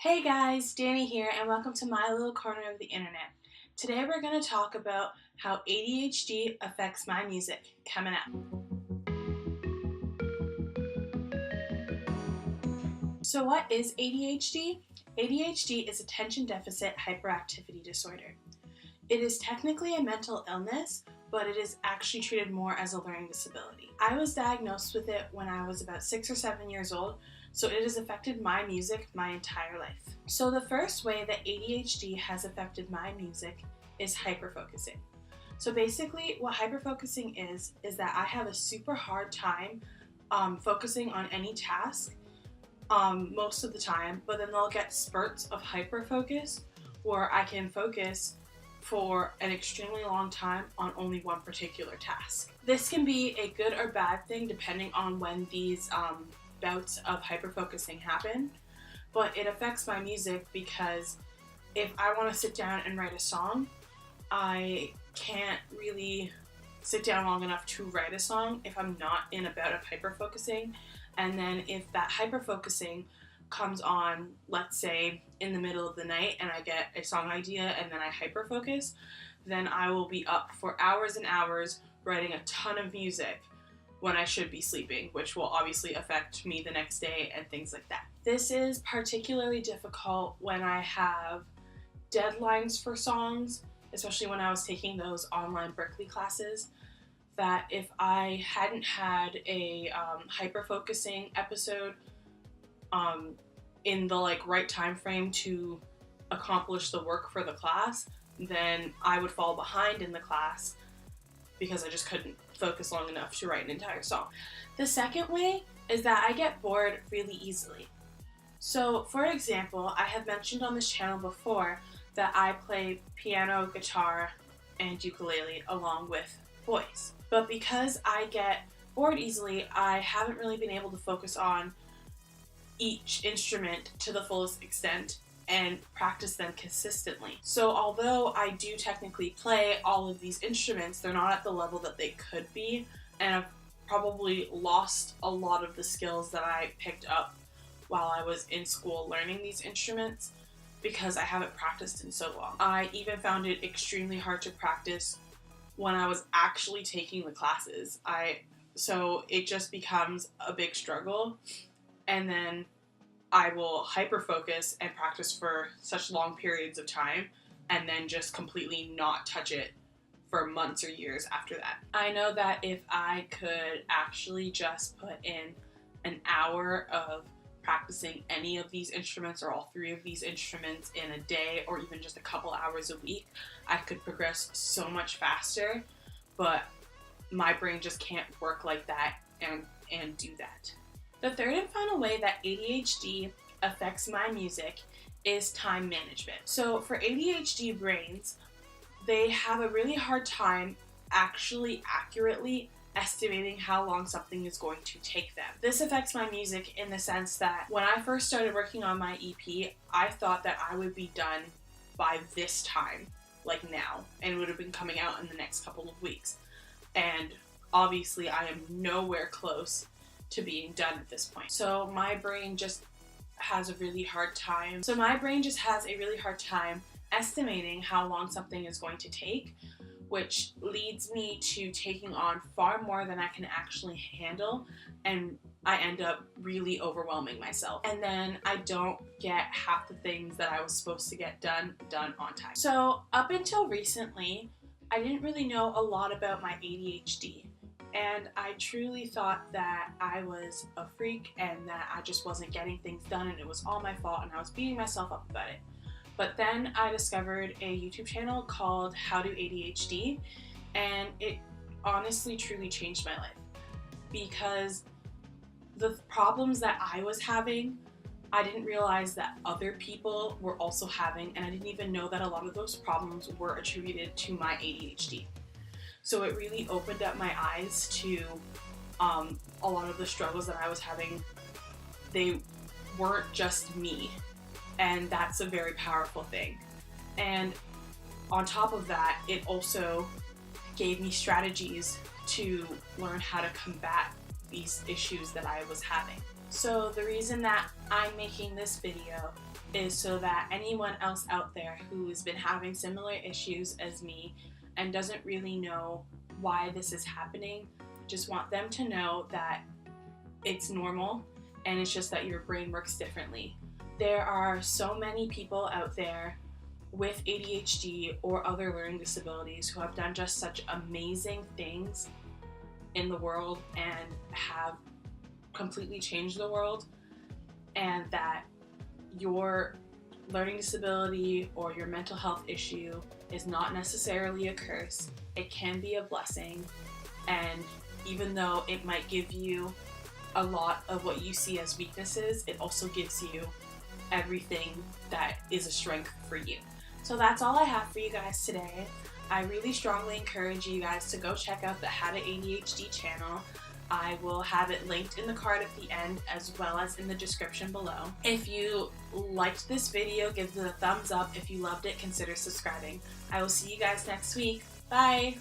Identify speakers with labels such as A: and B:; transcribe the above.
A: Hey guys, Dani here and welcome to my little corner of the internet. Today we're going to talk about how ADHD affects my music. Coming up. So what is ADHD? ADHD is Attention Deficit Hyperactivity Disorder. It is technically a mental illness, but it is actually treated more as a learning disability. I was diagnosed with it when I was about 6 or 7 years old, so it has affected my music my entire life. So the first way that ADHD has affected my music is hyperfocusing. So basically what hyperfocusing is that I have a super hard time focusing on any task most of the time, but then they'll get spurts of hyperfocus where I can focus for an extremely long time on only one particular task. This can be a good or bad thing depending on when these bouts of hyperfocusing happen, but it affects my music because if I want to sit down and write a song, I can't really sit down long enough to write a song if I'm not in a bout of hyperfocusing. And then if that hyperfocusing comes on, let's say in the middle of the night, and I get a song idea and then I hyperfocus, then I will be up for hours and hours writing a ton of music when I should be sleeping, which will obviously affect me the next day and things like that. This is particularly difficult when I have deadlines for songs, especially when I was taking those online Berklee classes, that if I hadn't had a hyperfocusing episode in the right time frame to accomplish the work for the class, then I would fall behind in the class because I just couldn't focus long enough to write an entire song. The second way is that I get bored really easily. So for example, I have mentioned on this channel before that I play piano, guitar, and ukulele along with voice. But because I get bored easily, I haven't really been able to focus on each instrument to the fullest extent and practice them consistently. So although I do technically play all of these instruments, they're not at the level that they could be, and I've probably lost a lot of the skills that I picked up while I was in school learning these instruments because I haven't practiced in so long. I even found it extremely hard to practice when I was actually taking the classes. So it just becomes a big struggle, and then I will hyper-focus and practice for such long periods of time and then just completely not touch it for months or years after that. I know that if I could actually just put in an hour of practicing any of these instruments or all three of these instruments in a day or even just a couple hours a week, I could progress so much faster, but my brain just can't work like that and do that. The third and final way that ADHD affects my music is time management. So for ADHD brains, they have a really hard time actually accurately estimating how long something is going to take them. This affects my music in the sense that when I first started working on my EP, I thought that I would be done by this time, like now, and it would have been coming out in the next couple of weeks. And obviously I am nowhere close to being done at this point. So my brain just has a really hard time. Estimating how long something is going to take, which leads me to taking on far more than I can actually handle, and I end up really overwhelming myself. And then I don't get half the things that I was supposed to get done on time. So up until recently, I didn't really know a lot about my ADHD. And I truly thought that I was a freak and that I just wasn't getting things done and it was all my fault and I was beating myself up about it. But then I discovered a YouTube channel called How to ADHD, and it honestly truly changed my life because the problems that I was having, I didn't realize that other people were also having, and I didn't even know that a lot of those problems were attributed to my ADHD. So it really opened up my eyes to a lot of the struggles that I was having. They weren't just me, and that's a very powerful thing. And on top of that, it also gave me strategies to learn how to combat these issues that I was having. So the reason that I'm making this video is so that anyone else out there who has been having similar issues as me and doesn't really know why this is happening, just want them to know that it's normal and it's just that your brain works differently. There are so many people out there with ADHD or other learning disabilities who have done just such amazing things in the world and have completely changed the world, and that your learning disability or your mental health issue is not necessarily a curse. It can be a blessing, and even though it might give you a lot of what you see as weaknesses, it also gives you everything that is a strength for you. So that's all I have for you guys today. I really strongly encourage you guys to go check out the To ADHD channel. I will have it linked in the card at the end as well as in the description below. If you liked this video, give it a thumbs up. If you loved it, consider subscribing. I will see you guys next week. Bye!